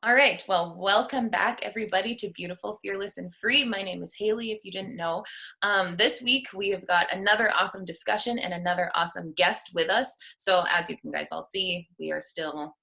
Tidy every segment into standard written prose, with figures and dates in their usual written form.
All right. Well, welcome back, everybody, to Beautiful, Fearless, and Free. My name is Haley, if you didn't know. This week, we have got another awesome discussion and another awesome guest with us. So, as you can guys all see, we are still,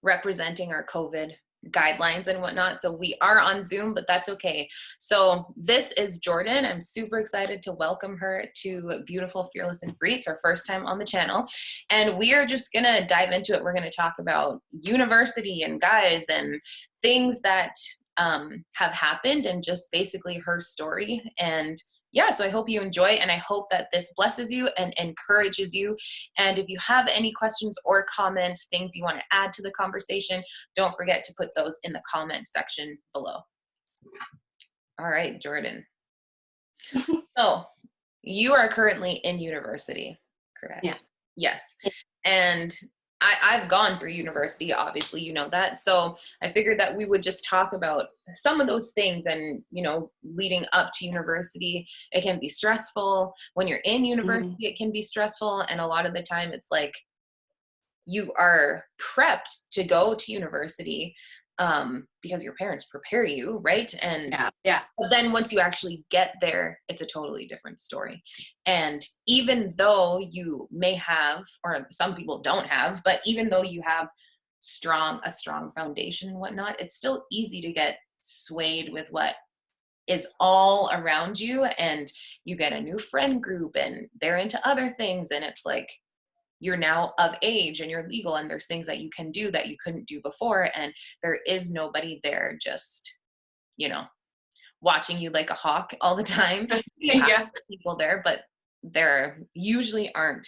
representing our COVID guidelines and whatnot. So we are on Zoom, but that's okay. So this is Jordan. I'm super excited to welcome her to Beautiful, Fearless, and Free. It's our first time on the channel. And we are just going to dive into it. We're going to talk about university and guys and things that have happened and just basically her story. And yeah, so I hope you enjoy, and I hope that this blesses you and encourages you. And if you have any questions or comments, things you want to add to the conversation, don't forget to put those in the comment section below. All right, Jordan. So you are currently in university, correct? Yeah. Yes. And I've gone through university, obviously, you know that. So I figured that we would just talk about some of those things and, leading up to university. It can be stressful. When you're in university, It can be stressful. And a lot of the time it's like you are prepped to go to university because your parents prepare you, right? And yeah. But then once you actually get there, it's a totally different story. And even though you may have, or some people don't have, but even though you have a strong foundation and whatnot, it's still easy to get swayed with what is all around you. And you get a new friend group and they're into other things. And it's like, you're now of age and you're legal and there's things that you can do that you couldn't do before. And there is nobody there just, watching you like a hawk all the time. You have people there, but there usually aren't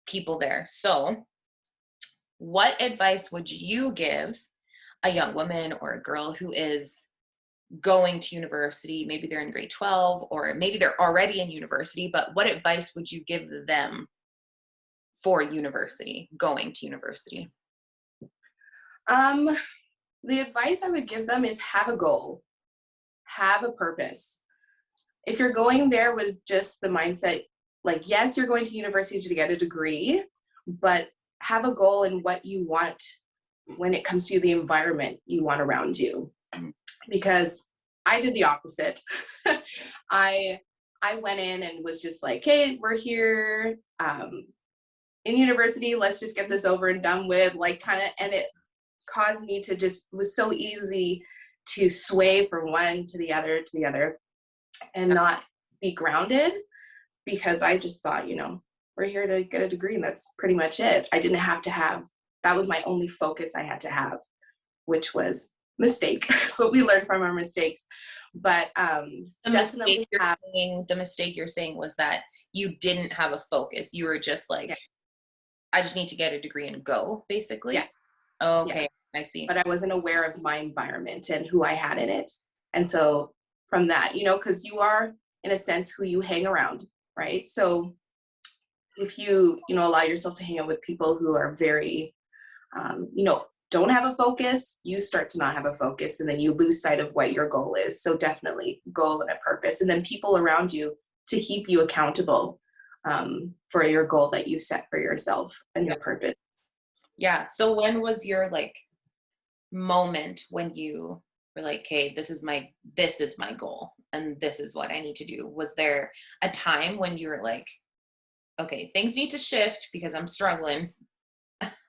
people there. So what advice would you give a young woman or a girl who is going to university? Maybe they're in grade 12 or maybe they're already in university, but what advice would you give them for university, going to university? The advice I would give them is have a goal, have a purpose. If you're going there with just the mindset, like, yes, you're going to university to get a degree, but have a goal in what you want when it comes to the environment you want around you. Because I did the opposite. I went in and was just like, hey, we're here in university, let's just get this over and done with, and it caused me to it was so easy to sway from one to the other and not be grounded, because I just thought, we're here to get a degree and that's pretty much it. I didn't have to have, that was my only focus I had to have, which was mistake, what we learned from our mistakes. But definitely the mistake you're saying was that you didn't have a focus. You were just like, I just need to get a degree and go, basically. Yeah. Okay. Yeah. I see. But I wasn't aware of my environment and who I had in it. And so from that, because you are, in a sense, who you hang around, right? So if you, allow yourself to hang out with people who are very, don't have a focus, you start to not have a focus, and then you lose sight of what your goal is. So definitely goal and a purpose, and then people around you to keep you accountable for your goal that you set for yourself and your purpose. Yeah. So when was your moment when you were like, hey, this is my goal and this is what I need to do? Was there a time when you were like, okay, things need to shift because I'm struggling?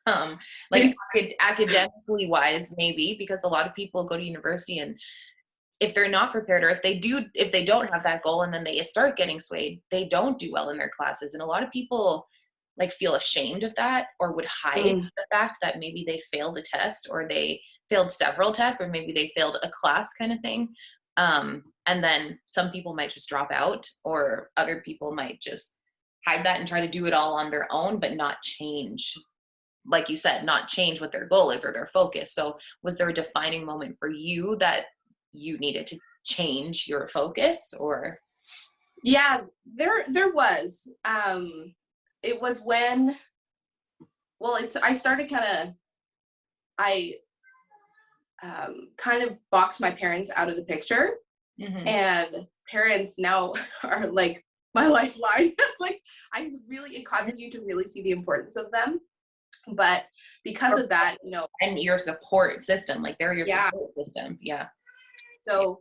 Academically wise, maybe, because a lot of people go to university and if they're not prepared, or if they don't have that goal and then they start getting swayed, they don't do well in their classes. And a lot of people feel ashamed of that, or would hide the fact that maybe they failed a test, or they failed several tests, or maybe they failed a class kind of thing. And then some people might just drop out, or other people might just hide that and try to do it all on their own, but not change, like you said, not change what their goal is or their focus. So was there a defining moment for you that you needed to change your focus? Or yeah, there was. It was when, I started I kind of boxed my parents out of the picture. And parents now are like my lifeline. It causes you to really see the importance of them. But because of that, And your support system, like they're your yeah. support system. Yeah. So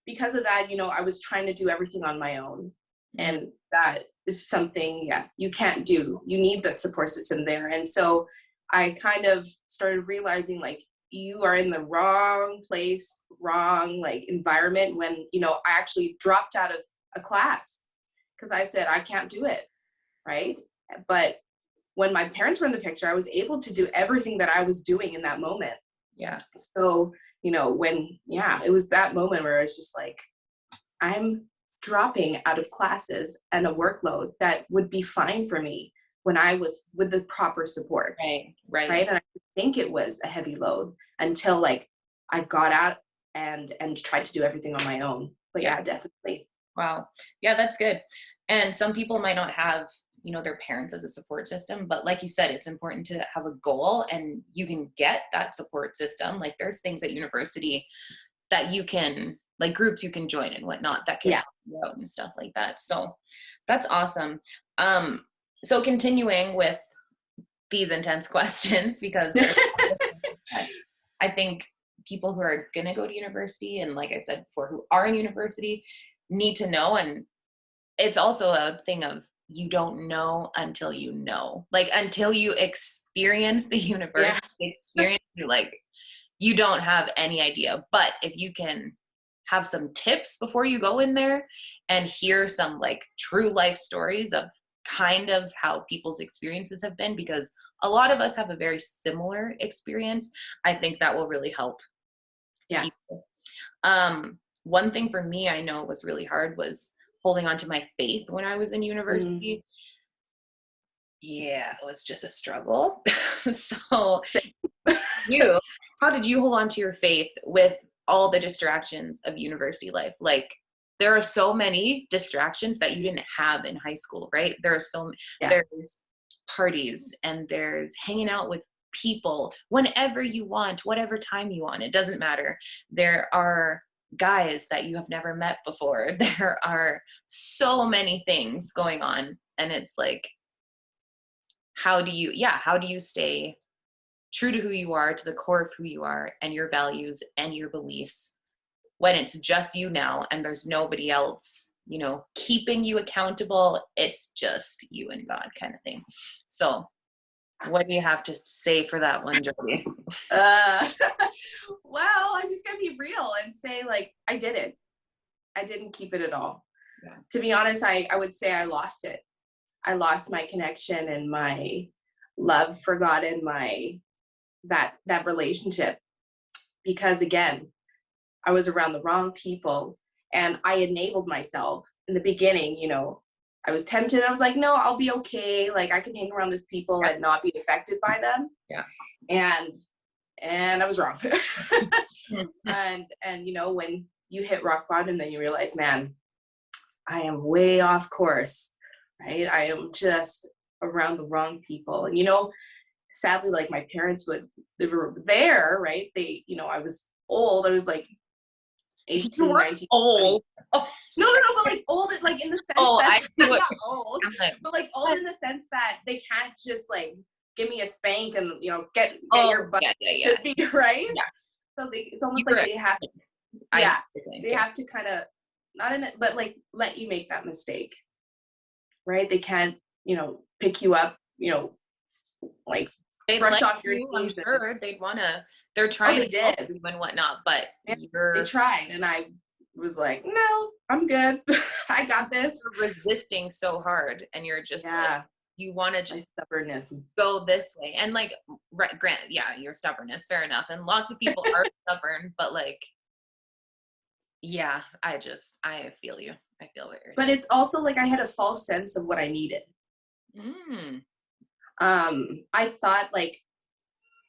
because of that, I was trying to do everything on my own. And that is something, you can't do. You need that support system there. And so I kind of started realizing, like, you are in the wrong place, wrong, like, environment when, I actually dropped out of a class because I said, I can't do it, right? But when my parents were in the picture, I was able to do everything that I was doing in that moment. Yeah. So, when, it was that moment where it's just like, I'm dropping out of classes and a workload that would be fine for me when I was with the proper support. Right. And I think it was a heavy load until like I got out and tried to do everything on my own. But yeah, definitely. Wow. Yeah, that's good. And some people might not have, their parents as a support system, but like you said, it's important to have a goal and you can get that support system. Like there's things at university that you can, like groups you can join and whatnot that can help you out and stuff like that. So that's awesome. So continuing with these intense questions, because I think people who are going to go to university, and like I said before, who are in university need to know. And it's also a thing of, you don't know until you know, like until you experience the university experience, like you don't have any idea. But if you can have some tips before you go in there and hear some like true life stories of kind of how people's experiences have been, because a lot of us have a very similar experience, I think that will really help people. One thing for me I know was really hard was holding on to my faith when I was in university. Yeah, it was just a struggle. So how did you hold on to your faith with all the distractions of university life? Like there are so many distractions that you didn't have in high school, right? There are there's parties and there's hanging out with people whenever you want, whatever time you want, it doesn't matter. There are guys that you have never met before. There are so many things going on, and it's like, how do you stay true to who you are, to the core of who you are and your values and your beliefs when it's just you now and there's nobody else, keeping you accountable? It's just you and God kind of thing. So what do you have to say for that one, Jody? Well, I'm just gonna be real and say, like, I didn't keep it at all. To be honest, I would say I lost it. I lost my connection and my love for God and that relationship, because again, I was around the wrong people and I enabled myself in the beginning. I was tempted. I was like, no, I'll be okay. Like I can hang around these people and not be affected by them. And I was wrong. and when you hit rock bottom, then you realize, man, I am way off course, right? I am just around the wrong people. And sadly, like my parents they were there, right? I was old. I was like 18, 19. Old. Oh. No, but like old, like in the sense that not old, but like old in the sense that they can't just like give me a spank and get your butt to be right. So it's almost like they have, they have to kind of not in it, but like let you make that mistake, right? They can't, pick you up, like they'd brush off your knees. I'm sure they'd want to. They're trying to help you and whatnot, but they tried, and I was like, no, I'm good. I got this. You're resisting so hard, and you're just like, you want to just stubbornness go this way, and like, granted, your stubbornness, fair enough, and lots of people are stubborn, but like, I feel you. I feel what you're saying. But it's also like I had a false sense of what I needed. I thought like,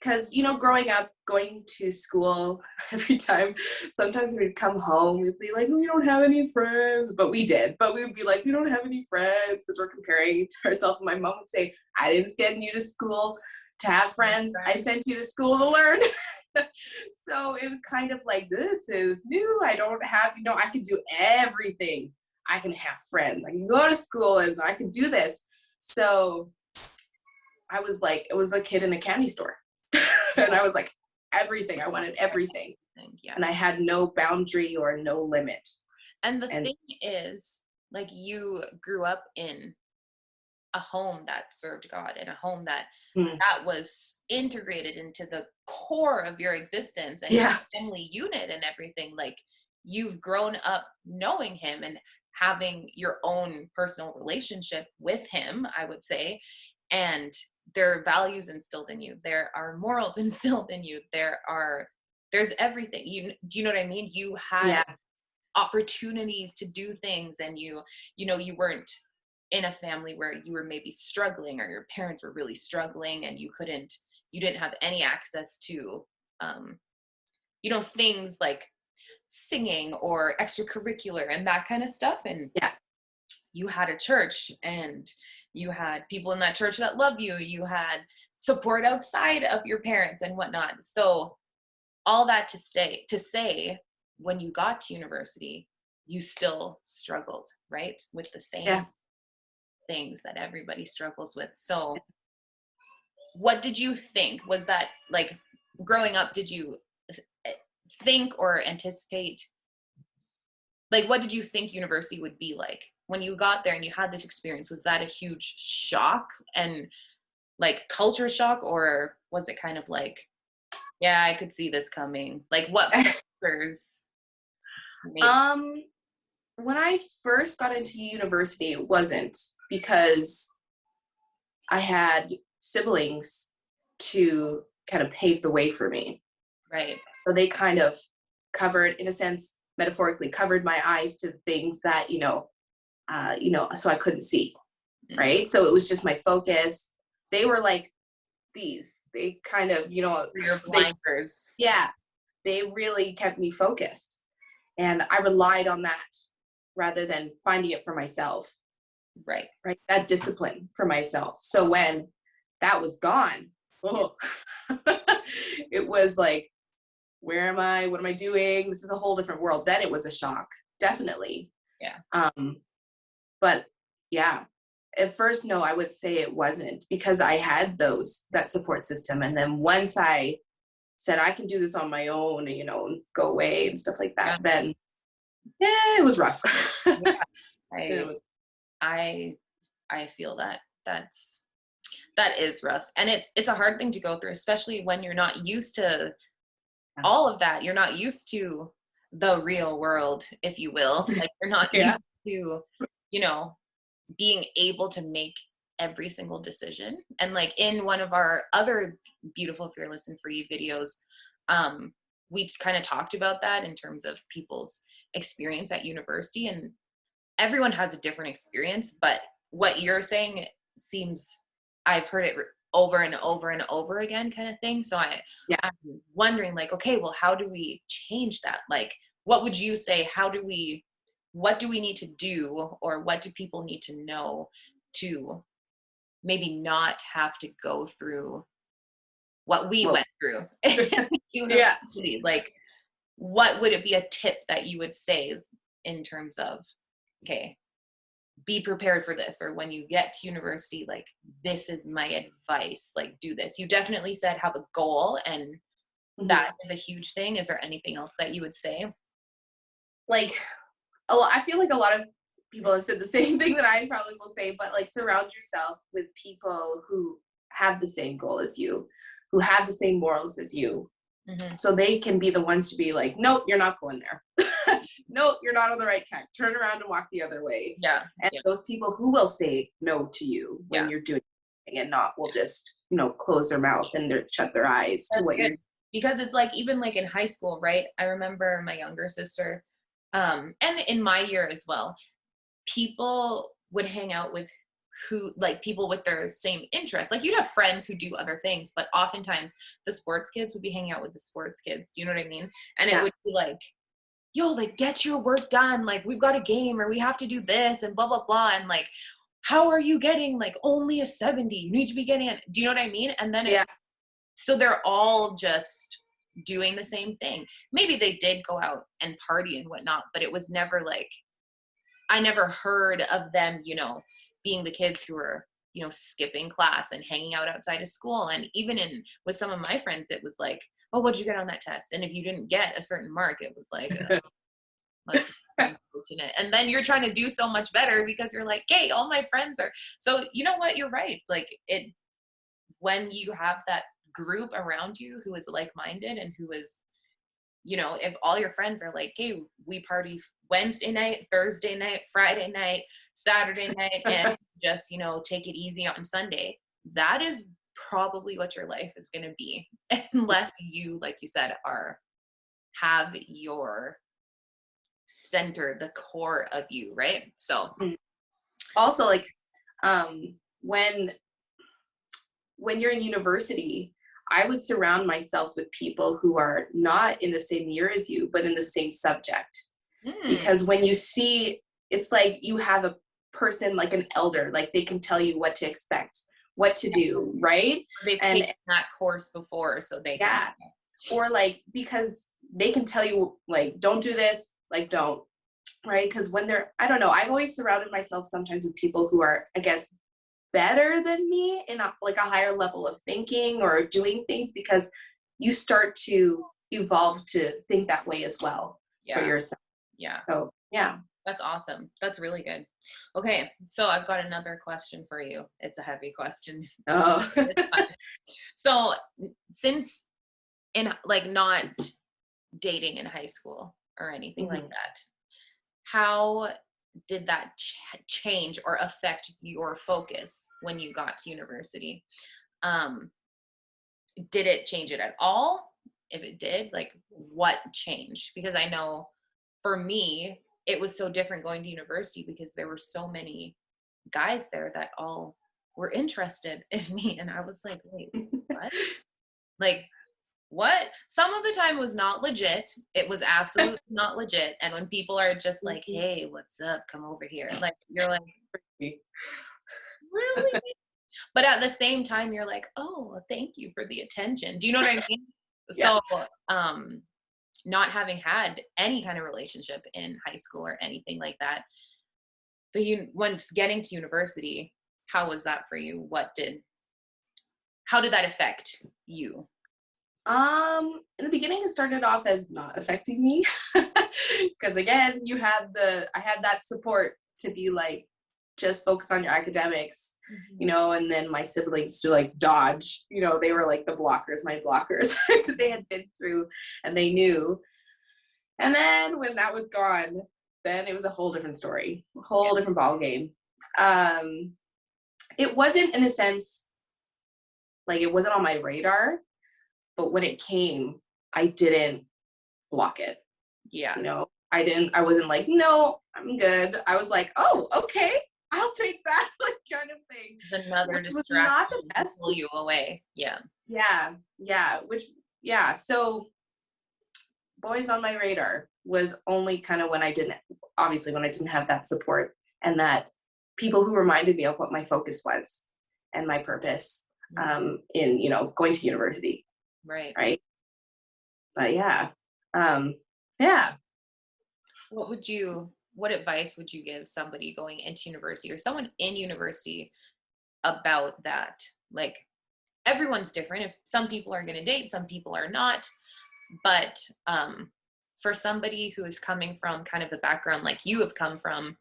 because growing up, going to school every time, sometimes we'd come home, we'd be like, we don't have any friends, but we did. But we would be like, we don't have any friends, because we're comparing to ourselves. And my mom would say, I didn't send you to school to have friends. I sent you to school to learn. So it was kind of like, this is new. I don't have, I can do everything. I can have friends. I can go to school and I can do this. So I was like, it was a kid in a candy store. And I was like, everything. I wanted everything. Yeah. And I had no boundary or no limit. And the And thing is, like, you grew up in a home that served God, and a home that mm, was integrated into the core of your existence and your yeah, family unit and everything. Like, you've grown up knowing him and having your own personal relationship with him, I would say. And there are values instilled in you. There are morals instilled in you. There's everything. Do you know what I mean? You had yeah, opportunities to do things, and you weren't in a family where you were maybe struggling, or your parents were really struggling, and you didn't have any access to um things like singing or extracurricular and that kind of stuff. And yeah, you had a church, and you had people in that church that love you. You had support outside of your parents and whatnot. So all that to say, when you got to university, you still struggled, right, with the same yeah. things that everybody struggles with. So what did you think? Was that, like, growing up, did you think or anticipate, like, what did you think university would be like when you got there and you had this experience? Was that a huge shock and, like, culture shock, or was it kind of like, yeah, I could see this coming? Like, what factors made it? um, when I first got into university, it wasn't, because I had siblings to kind of pave the way for me. Right. So they kind of covered, in a sense, metaphorically covered my eyes to things that, so I couldn't see. Mm. Right. So it was just my focus. They were like they kind of, Your they, blinders. yeah, they really kept me focused. And I relied on that rather than finding it for myself. Right. Right. That discipline for myself. So when that was gone, oh, it was like, where am I? What am I doing? This is a whole different world. Then it was a shock, definitely. Yeah. But yeah, at first, no, I would say it wasn't, because I had that support system. And then once I said I can do this on my own, and go away and stuff like that, Yeah. then it was rough. Yeah. It was, I feel that that is rough, and it's a hard thing to go through, especially when you're not used to all of that. You're not used to the real world, if you will. Like, you're not yeah, used to, you know, being able to make every single decision. And, like, in one of our other beautiful Fearless and Free videos, we kind of talked about that in terms of people's experience at university, and everyone has a different experience. But what you're saying seems, I've heard it over and over and over again, kind of thing. So yeah. I'm wondering, like, okay, well, how do we change that? Like, what would you say? What do we need to do, or what do people need to know to maybe not have to go through what we Well, went through in yeah. university? Like, what would it be a tip that you would say in terms of, okay, be prepared for this, or when you get to university, like, this is my advice, like, do this? You definitely said have a goal, and Mhm. that is a huge thing. Is there anything else that you would say? Like, I feel like a lot of people have said the same thing that I probably will say, but like, surround yourself with people who have the same goal as you, who have the same morals as you, Mm-hmm. so they can be the ones to be like, nope, you're not going there. Nope, you're not on the right track. Turn around and walk the other way. Yeah. And Yeah. those people who will say no to you when Yeah. you're doing something, and not will just, close their mouth and shut their eyes to That's what good. you're. Because it's like, even like in high school, right? I remember my younger sister, and in my year as well, people would hang out with people with their same interests. Like, you'd have friends who do other things, but oftentimes the sports kids would be hanging out with the sports kids. Do you know what I mean? And it Yeah. would be like, yo, like, get your work done. Like, we've got a game, or we have to do this, and blah, blah, blah. And like, how are you getting like only a 70? You need to be getting it. Do you know what I mean? And then Yeah. so they're all just doing the same thing. Maybe they did go out and party and whatnot, but it was never like, I never heard of them, being the kids who were skipping class and hanging out outside of school. And even with some of my friends, it was like, oh, what'd you get on that test? And if you didn't get a certain mark, it was like, that's unfortunate. And then you're trying to do so much better because you're like, hey, all my friends are. So you know what? You're right. Like when you have that group around you who is like-minded and who is, if all your friends are like, hey, we party Wednesday night, Thursday night, Friday night, Saturday night, and just, take it easy on Sunday, that is probably what your life is going to be, unless you, like you said, have your center, the core of you, right? So also, like, when you're in university, I would surround myself with people who are not in the same year as you, but in the same subject. Because when you see, it's like you have a person like an elder, like they can tell you what to expect, what to do, right? They've taken that course before, so they can. Or like, because they can tell you, like, don't do this, like, don't, right? Because when I don't know, I've always surrounded myself sometimes with people who are, I guess, better than me in a higher level of thinking or doing things, because you start to evolve to think that way as well for yourself. Yeah. So yeah. That's awesome. That's really good. Okay. So I've got another question for you. It's a heavy question. Oh. So since not dating in high school or anything like that, how did that change or affect your focus when you got to university? Did it change it at all? If it did, like, what changed? Because I know for me, it was so different going to university because there were so many guys there that all were interested in me. And I was like, wait, what? Like, what? Some of the time was not legit. It was absolutely not legit. And when people are just like, hey, what's up? Come over here. Like, you're like, really? But at the same time, you're like, oh, thank you for the attention. Do you know what I mean? Yeah. So, not having had any kind of relationship in high school or anything like that, but once getting to university, how was that for you? How did that affect you? In the beginning, it started off as not affecting me because again, I had that support to be like, just focus on your academics, and then my siblings to like dodge, they were like my blockers because they had been through and they knew. And then when that was gone, then it was a whole different story, a whole different ball game. It wasn't, in a sense, like it wasn't on my radar, but when it came, I didn't block it. Yeah. I wasn't like, no, I'm good. I was like, oh, okay, I'll take that, like, kind of thing. It's another distraction. Not the best. Pull you away. Yeah. So boys on my radar was only kind of when I didn't have that support and that people who reminded me of what my focus was and my purpose in, going to university. Right. But yeah. What advice would you give somebody going into university or someone in university about that? Like, everyone's different. If some people are going to date, some people are not. But for somebody who is coming from kind of the background like you have come from,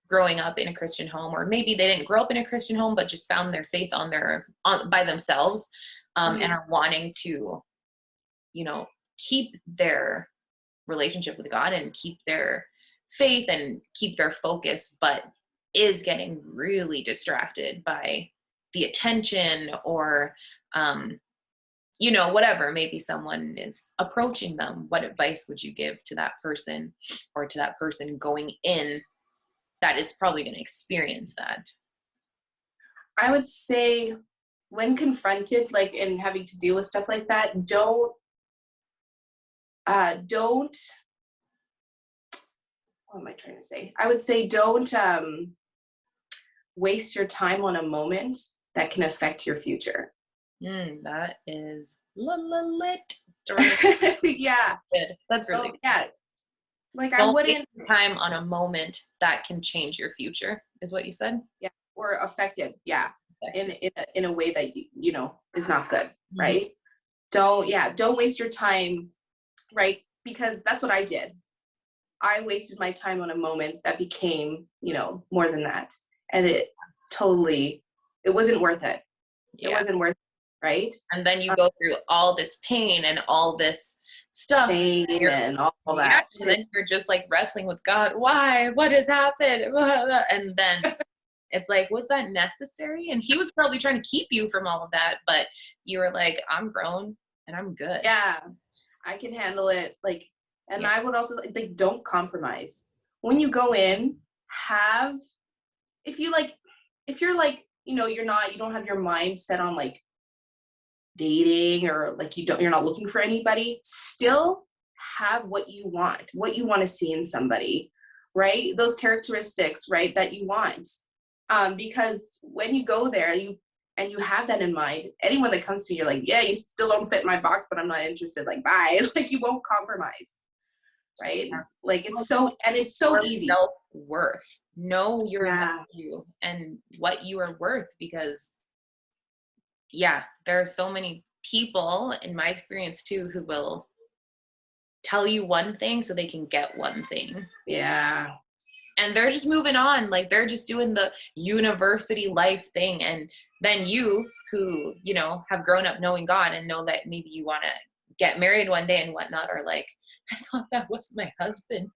growing up in a Christian home, or maybe they didn't grow up in a Christian home, but just found their faith by themselves, and are wanting to, keep their relationship with God and keep their faith and keep their focus, but is getting really distracted by the attention or, whatever, maybe someone is approaching them. What advice would you give to that person or to that person going in that is probably going to experience that? I would say when confronted, like, and having to deal with stuff like that, don't, what am I trying to say? I would say don't waste your time on a moment that can affect your future. That is lit. Yeah. Good. That's really good. Yeah. Like, don't waste time on a moment that can change your future, is what you said? Yeah. Or affect it. Yeah. in a way that you know is not good, right? Don't waste your time, right? Because that's what I did. I wasted my time on a moment that became, you know, more than that. And it wasn't worth it. It wasn't worth it, right? And then you go through all this pain and all this stuff. Shame and all that. And then you're just like wrestling with God. Why? What has happened? And then it's like, was that necessary? And he was probably trying to keep you from all of that. But you were like, I'm grown and I'm good. Yeah, I can handle it. Like, and I would also like, don't compromise. When you go in, if you're like, you know, you don't have your mind set on like dating or like you're not looking for anybody, still have what you want to see in somebody, right? Those characteristics, right, that you want. Because when you go there, you have that in mind, anyone that comes to you, you're like, yeah, you still don't fit my box, but I'm not interested, like, bye. Like, you won't compromise, right? Like, it's so easy. Self-worth. Know your value and what you are worth, because there are so many people, in my experience too, who will tell you one thing so they can get one thing. Yeah. And they're just moving on. Like, they're just doing the university life thing. And then you, who, you know, have grown up knowing God and know that maybe you want to get married one day and whatnot, are like, I thought that was my husband.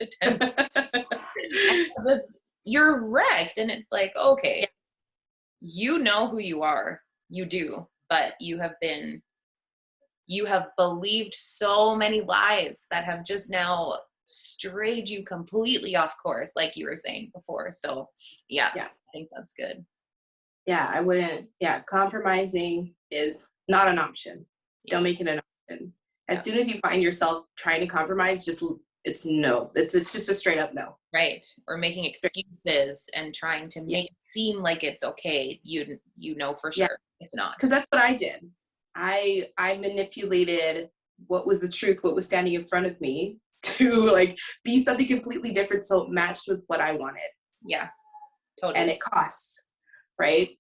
You're wrecked. And it's like, okay, you know who you are. You do. But you have believed so many lies that have just now strayed you completely off course, like you were saying before. So I think that's good. I wouldn't. Compromising is not an option. Don't make it an option. As soon as you find yourself trying to compromise, it's no. It's just a straight up no. Right. Or making excuses and trying to make it seem like it's okay. You know for sure it's not. Because that's what I did. I manipulated what was the truth, what was standing in front of me, to like be something completely different, so it matched with what I wanted. Yeah, totally. And it costs, right?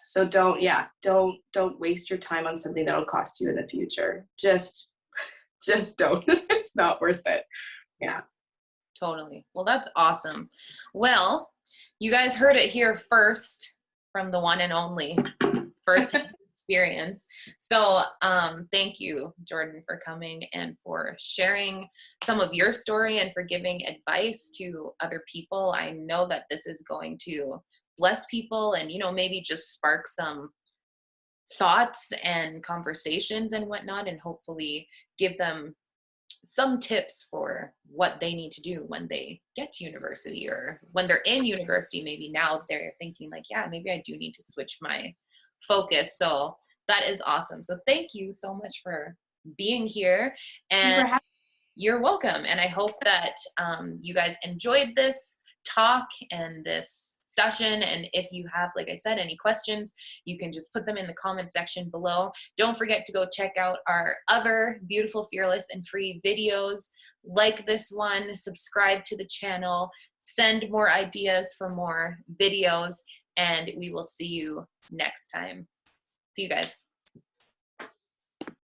So don't waste your time on something that'll cost you in the future. Just don't. It's not worth it. Yeah. Totally. Well, that's awesome. Well, you guys heard it here first from the one and only first experience. So thank you, Jordan, for coming and for sharing some of your story and for giving advice to other people. I know that this is going to bless people and, you know, maybe just spark some thoughts and conversations and whatnot, and hopefully give them some tips for what they need to do when they get to university, or when they're in university. Maybe now they're thinking like, yeah, maybe I do need to switch my focus. So that is awesome. So thank you so much for being here, and you're welcome. And I hope that you guys enjoyed this talk and this session. And if you have, like I said, any questions, you can just put them in the comment section below. Don't forget to go check out our other beautiful, fearless, and free videos like this one. Subscribe to the channel, send more ideas for more videos, and we will see you next time. See you guys.